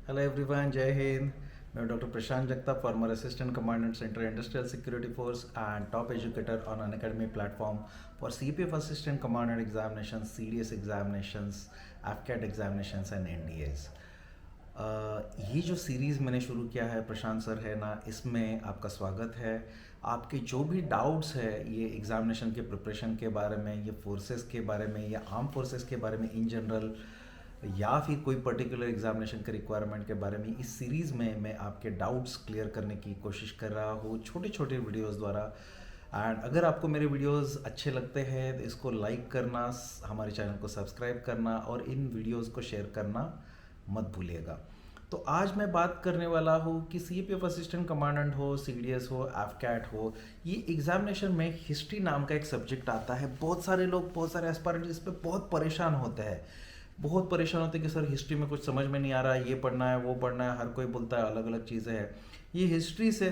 Hello everyone, जय हिंद। मैं doctor Prashant Jagtap, former assistant commandant centre industrial security force and top educator on Unacademy platform for CPF assistant commandant examination, CDS examinations, AFCAT examinations and NDS. ये जो series मैंने शुरू किया है, प्रशांत sir है ना, इसमें आपका स्वागत है। आपके जो भी डाउट्स है ये एग्ज़ामिनेशन के प्रिपरेशन के बारे में, ये फोर्सेस के बारे में, या आर्म फोर्सेस के बारे में इन जनरल, या फिर कोई पर्टिकुलर एग्जामिनेशन के रिक्वायरमेंट के बारे में, इस सीरीज़ में मैं आपके डाउट्स क्लियर करने की कोशिश कर रहा हूँ छोटे छोटे वीडियोस द्वारा। एंड अगर आपको मेरे वीडियोस अच्छे लगते हैं तो इसको लाइक करना, हमारे चैनल को सब्सक्राइब करना और इन वीडियोस को शेयर करना मत भूलिएगा। तो आज मैं बात करने वाला हूँ कि सीपीएफ असिस्टेंट कमांडेंट हो, सीडीएस हो, एफकैट हो, ये एग्जामिनेशन में हिस्ट्री नाम का एक सब्जेक्ट आता है। बहुत सारे लोग, बहुत सारे एस्पायरेंट्स इस पर बहुत परेशान होते हैं, बहुत परेशान होते हैं कि सर हिस्ट्री में कुछ समझ में नहीं आ रहा है, ये पढ़ना है, वो पढ़ना है, हर कोई बोलता है अलग अलग चीज़ें हैं। ये हिस्ट्री से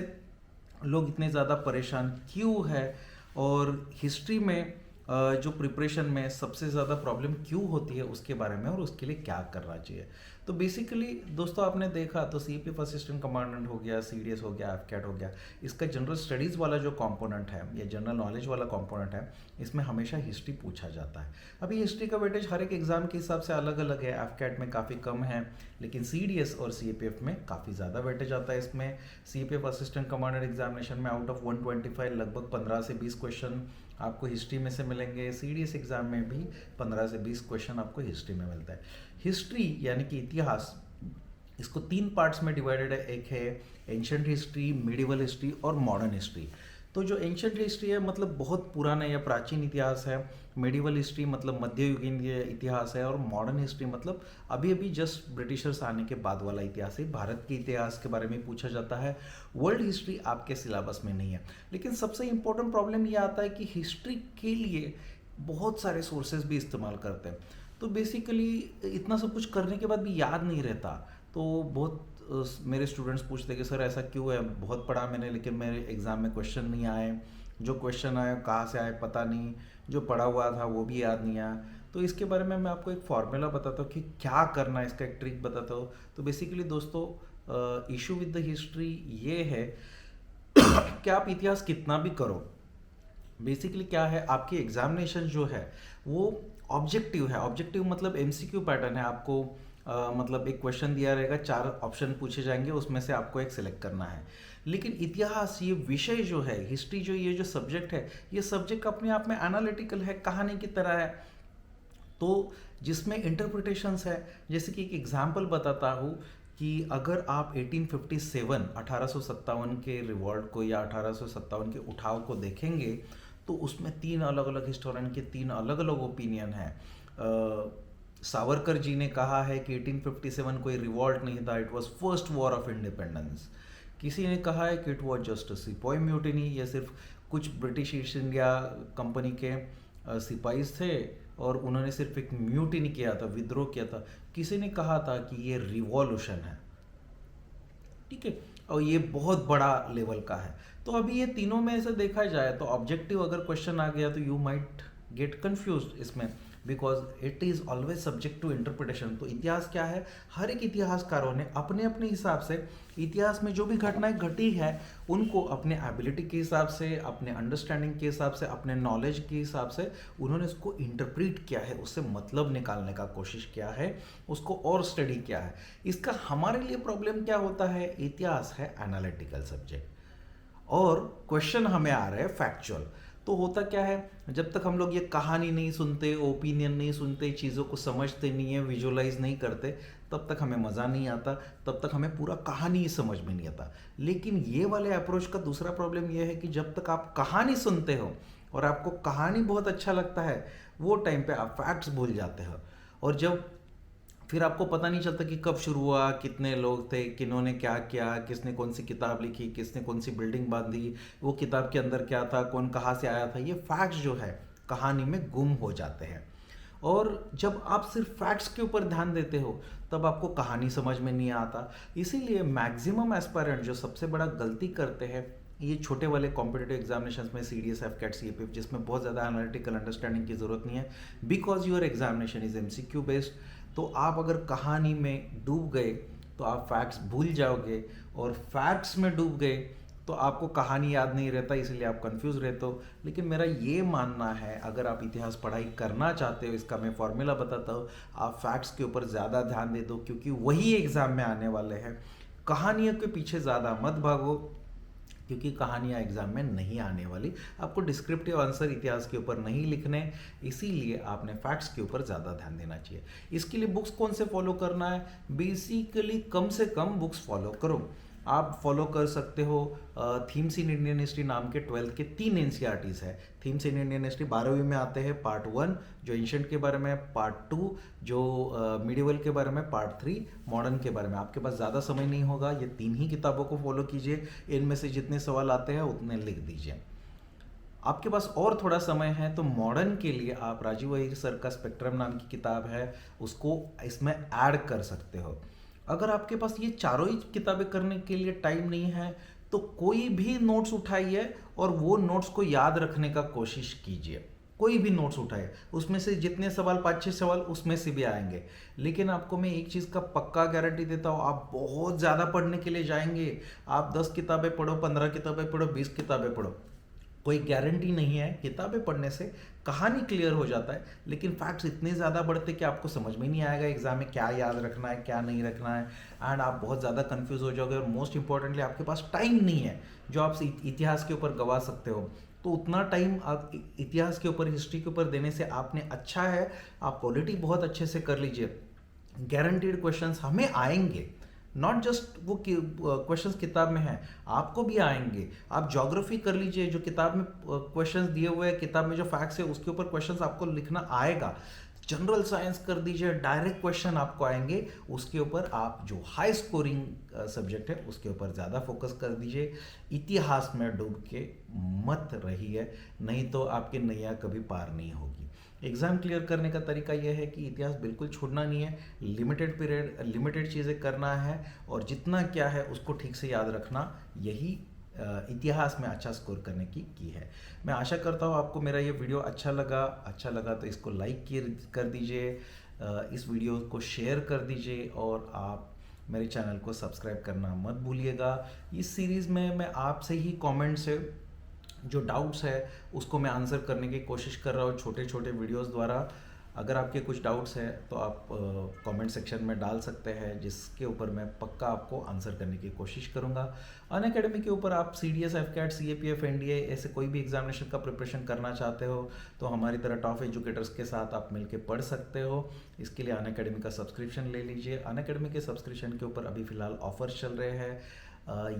लोग इतने ज़्यादा परेशान क्यों है, और हिस्ट्री में जो प्रिपरेशन में सबसे ज़्यादा प्रॉब्लम क्यों होती है उसके बारे में, और उसके लिए क्या करना चाहिए। तो बेसिकली दोस्तों, आपने देखा तो सीपीएफ असिस्टेंट कमांडेंट हो गया, सीडीएस हो गया, एफकैट हो गया, इसका जनरल स्टडीज़ वाला जो कंपोनेंट है या जनरल नॉलेज वाला कंपोनेंट है, इसमें हमेशा हिस्ट्री पूछा जाता है। अभी हिस्ट्री का वेटेज हर एक एग्जाम के हिसाब से अलग अलग है। एफकैट में काफ़ी कम है, लेकिन सीडीएस और सीपीएफ में काफ़ी ज़्यादा वेटेज आता है। इसमें सीपीएफ असिस्टेंट कमांडेंट एग्जामिनेशन में आउट ऑफ 125 लगभग 15 से 20 क्वेश्चन आपको हिस्ट्री में से मिलेंगे। सीडीएस एग्जाम में भी 15 से 20 क्वेश्चन आपको हिस्ट्री में मिलता है। हिस्ट्री यानी कि इतिहास, इसको 3 पार्ट्स में डिवाइडेड है। एक है एंशंट हिस्ट्री, मिडिवल हिस्ट्री और मॉडर्न हिस्ट्री। तो जो एंशंट हिस्ट्री है मतलब बहुत पुराना या प्राचीन इतिहास है, मिडिवल हिस्ट्री मतलब मध्ययुगीन इतिहास है, और मॉडर्न हिस्ट्री मतलब अभी अभी जस्ट ब्रिटिशर्स आने के बाद वाला इतिहास है। भारत के इतिहास के बारे में पूछा जाता है। वर्ल्ड हिस्ट्री आपके सिलेबस में नहीं है। लेकिन सबसे इंपॉर्टेंट प्रॉब्लम ये आता है कि हिस्ट्री के लिए बहुत सारे सोर्सेज भी इस्तेमाल करते हैं। तो बेसिकली इतना सब कुछ करने के बाद भी याद नहीं रहता। तो बहुत मेरे स्टूडेंट्स पूछते कि सर ऐसा क्यों है, बहुत पढ़ा मैंने लेकिन मेरे एग्ज़ाम में क्वेश्चन नहीं आए, जो क्वेश्चन आए कहाँ से आए पता नहीं, जो पढ़ा हुआ था वो भी याद नहीं आया। तो इसके बारे में मैं आपको एक फार्मूला बताता हूँ कि क्या करना है, इसका एक ट्रिक बताता हूँ। तो बेसिकली दोस्तों, इशू विद द हिस्ट्री ये है कि आप इतिहास कितना भी करो, बेसिकली क्या है, आपकी एग्जामिनेशन जो है वो ऑब्जेक्टिव है। ऑब्जेक्टिव मतलब एमसीक्यू पैटर्न है। आपको मतलब एक क्वेश्चन दिया रहेगा, 4 ऑप्शन पूछे जाएंगे, उसमें से आपको एक सिलेक्ट करना है। लेकिन इतिहास ये विषय जो है, हिस्ट्री जो ये जो सब्जेक्ट है, ये सब्जेक्ट अपने आप में एनालिटिकल है, कहानी की तरह है। तो जिसमें इंटरप्रिटेशंस है। जैसे कि एक एग्जांपल बताता हूँ कि अगर आप 1857 1857 के रिवॉल्ट को या 1857 के उठाव को देखेंगे, तो उसमें 3 अलग अलग हिस्टोरियन के 3 अलग अलग ओपिनियन है। सावरकर जी ने कहा है कि 1857 कोई रिवॉल्ट नहीं था, it was first war of independence. किसी ने कहा है कि इट वाज जस्ट अ सिपाही म्यूटिनी, ये सिर्फ कुछ ब्रिटिश ईस्ट इंडिया कंपनी के सिपाही थे और उन्होंने सिर्फ एक म्यूटिनी किया था, विद्रोह किया था। किसी ने कहा था कि ये रिवॉल्यूशन है, ठीक है, और ये बहुत बड़ा लेवल का है। तो अभी ये तीनों में से देखा जाए तो ऑब्जेक्टिव अगर क्वेश्चन आ गया तो यू माइट गेट कंफ्यूज इसमें, because it is always subject to interpretation. तो इतिहास क्या है, हर एक इतिहासकारों ने अपने अपने हिसाब से इतिहास में जो भी घटनाएं घटी है उनको अपने एबिलिटी के हिसाब से, अपने अंडरस्टैंडिंग के हिसाब से, अपने नॉलेज के हिसाब से उन्होंने उसको इंटरप्रीट किया है, उससे मतलब निकालने का कोशिश किया है, उसको और स्टडी किया है। इसका हमारे लिए प्रॉब्लम क्या होता है, इतिहास है एनालिटिकल सब्जेक्ट और क्वेश्चन हमें आ रहे हैं फैक्चुअल। तो होता क्या है, जब तक हम लोग ये कहानी नहीं सुनते, ओपिनियन नहीं सुनते, चीज़ों को समझते नहीं है, विजुलाइज नहीं करते, तब तक हमें मज़ा नहीं आता, तब तक हमें पूरा कहानी ही समझ में नहीं आता। लेकिन ये वाले अप्रोच का दूसरा प्रॉब्लम ये है कि जब तक आप कहानी सुनते हो और आपको कहानी बहुत अच्छा लगता है, वो टाइम पे आप फैक्ट्स भूल जाते हो। और जब फिर आपको पता नहीं चलता कि कब शुरू हुआ, कितने लोग थे, किन्होंने क्या किया, किसने कौन सी किताब लिखी, किसने कौन सी बिल्डिंग बांधी, वो किताब के अंदर क्या था, कौन कहाँ से आया था, ये फैक्ट्स जो है कहानी में गुम हो जाते हैं। और जब आप सिर्फ फैक्ट्स के ऊपर ध्यान देते हो तब आपको कहानी समझ में नहीं आता। इसीलिए मैक्सिमम एस्पायरेंट जो सबसे बड़ा गलती करते हैं ये छोटे वाले कॉम्पिटिटिव एग्जामिनेशन में, C D S, F CAT, C A P F, जिसमें बहुत ज़्यादा एनालिटिकल अंडरस्टैंडिंग की ज़रूरत नहीं है, because your examination is M C Q based. तो आप अगर कहानी में डूब गए तो आप फैक्ट्स भूल जाओगे, और फैक्ट्स में डूब गए तो आपको कहानी याद नहीं रहता, इसलिए आप कंफ्यूज रहते हो। लेकिन मेरा ये मानना है, अगर आप इतिहास पढ़ाई करना चाहते हो, इसका मैं फॉर्मूला बताता हूँ, आप फैक्ट्स के ऊपर ज़्यादा ध्यान दे दो, क्योंकि वही एग्ज़ाम में आने वाले हैं। कहानियों के पीछे ज़्यादा मत भागो, क्योंकि कहानियाँ एग्जाम में नहीं आने वाली। आपको डिस्क्रिप्टिव आंसर इतिहास के ऊपर नहीं लिखने, इसीलिए आपने फैक्ट्स के ऊपर ज़्यादा ध्यान देना चाहिए। इसके लिए बुक्स कौन से फॉलो करना है? बेसिकली कम से कम बुक्स फॉलो करो। आप फॉलो कर सकते हो थीम्स इन इंडियन हिस्ट्री नाम के 12th के 3 एनसीईआरटीज है। थीम्स इन इंडियन हिस्ट्री 12वीं में आते हैं, पार्ट 1 जो एंशंट के बारे में, पार्ट 2 जो मिडिवल के बारे में, पार्ट 3 मॉडर्न के बारे में। आपके पास ज़्यादा समय नहीं होगा, ये 3 ही किताबों को फॉलो कीजिए, इनमें से जितने सवाल आते हैं उतने लिख दीजिए। आपके पास और थोड़ा समय है तो मॉडर्न के लिए आप राजीव अहिर सर का स्पेक्ट्रम नाम की किताब है, उसको इसमें ऐड कर सकते हो। अगर आपके पास ये चारों ही किताबें करने के लिए टाइम नहीं है तो कोई भी नोट्स उठाइए और वो नोट्स को याद रखने का कोशिश कीजिए। कोई भी नोट्स उठाए, उसमें से जितने सवाल 5-6 सवाल उसमें से भी आएंगे। लेकिन आपको मैं एक चीज़ का पक्का गारंटी देता हूँ, आप बहुत ज़्यादा पढ़ने के लिए जाएंगे। आप 10 किताबें पढ़ो, 15 किताबें पढ़ो, 20 किताबें पढ़ो, कोई गारंटी नहीं है। किताबें पढ़ने से कहानी क्लियर हो जाता है, लेकिन फैक्ट्स इतने ज़्यादा बढ़ते कि आपको समझ में नहीं आएगा एग्जाम में क्या याद रखना है क्या नहीं रखना है, एंड आप बहुत ज़्यादा कंफ्यूज हो जाओगे। और मोस्ट इंपॉर्टेंटली आपके पास टाइम नहीं है जो आप इतिहास के ऊपर गवा सकते हो। तो उतना टाइम आप इतिहास के ऊपर, हिस्ट्री के ऊपर देने से आपने अच्छा है, आप पॉलिटी बहुत अच्छे से कर लीजिए। गारंटीड क्वेश्चंस हमें आएंगे, नॉट जस्ट वो क्वेश्चंस किताब में हैं, आपको भी आएंगे। आप ज्योग्राफी कर लीजिए, जो किताब में क्वेश्चंस दिए हुए हैं, किताब में जो फैक्ट्स है उसके ऊपर क्वेश्चंस आपको लिखना आएगा। जनरल साइंस कर दीजिए, डायरेक्ट क्वेश्चन आपको आएंगे। उसके ऊपर आप जो हाई स्कोरिंग सब्जेक्ट है उसके ऊपर ज़्यादा फोकस कर दीजिए। इतिहास में डूब के मत रहिए, नहीं तो आपकी नैया कभी पार नहीं होगी। एग्ज़ाम क्लियर करने का तरीका यह है कि इतिहास बिल्कुल छोड़ना नहीं है, लिमिटेड पीरियड लिमिटेड चीज़ें करना है, और जितना क्या है उसको ठीक से याद रखना, यही इतिहास में अच्छा स्कोर करने की है। मैं आशा करता हूँ आपको मेरा ये वीडियो अच्छा लगा तो इसको लाइक कर दीजिए, इस वीडियो को शेयर कर दीजिए, और आप मेरे चैनल को सब्सक्राइब करना मत भूलिएगा। इस सीरीज़ में मैं आपसे ही कमेंट से जो डाउट्स है उसको मैं आंसर करने की कोशिश कर रहा हूँ छोटे छोटे वीडियोस द्वारा। अगर आपके कुछ डाउट्स हैं तो आप कमेंट सेक्शन में डाल सकते हैं, जिसके ऊपर मैं पक्का आपको आंसर करने की कोशिश करूँगा। अनअकैडमी के ऊपर आप CDS, FCAT, CAPF, NDA ऐसे कोई भी एग्जामिनेशन का प्रिपरेशन करना चाहते हो तो हमारी तरह टॉप एजुकेटर्स के साथ आप मिलकर पढ़ सकते हो। इसके लिए अनअकैडमी का सब्सक्रिप्शन ले लीजिए। अनअकैडमी के सब्सक्रिप्शन के ऊपर अभी फ़िलहाल ऑफर्स चल रहे हैं।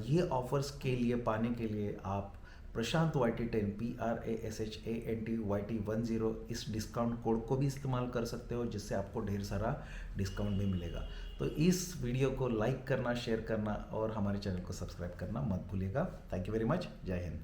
ये ऑफर्स के लिए पाने के लिए आप प्रशांत YT10 PRASHANTYT10 इस डिस्काउंट कोड को भी इस्तेमाल कर सकते हो, जिससे आपको ढेर सारा डिस्काउंट भी मिलेगा। तो इस वीडियो को लाइक करना, शेयर करना और हमारे चैनल को सब्सक्राइब करना मत भूलिएगा। Thank you very much. जय हिंद।